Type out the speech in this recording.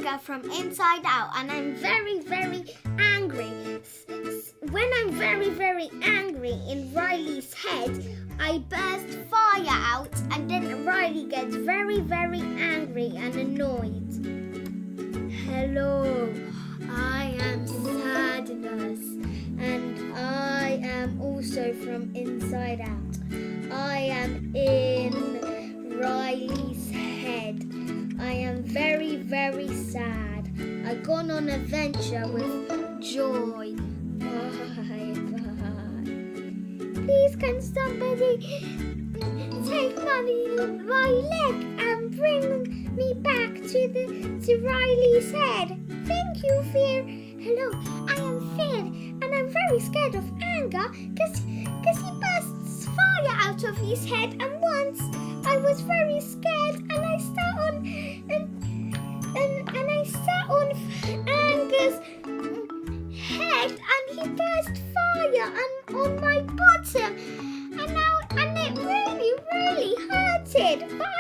anger from inside out, and I'm very, very angry. When I'm very, very angry in Riley's head, I burst fire out, and then Riley gets very, very angry and annoyed. Hello, I am Sadness, and I am also from inside out. I am in Riley's head. I am very, very sad. I've gone on an adventure with Joy. Bye. Please can somebody take my leg and bring me back to Riley's head? Thank you, Fear. Hello, I am Fear, and I'm very scared of anger because he bursts fire out of his head, and once I was very scared and I sat on Anger's head, and he burst fire on my bottom, and it really, really hurted. But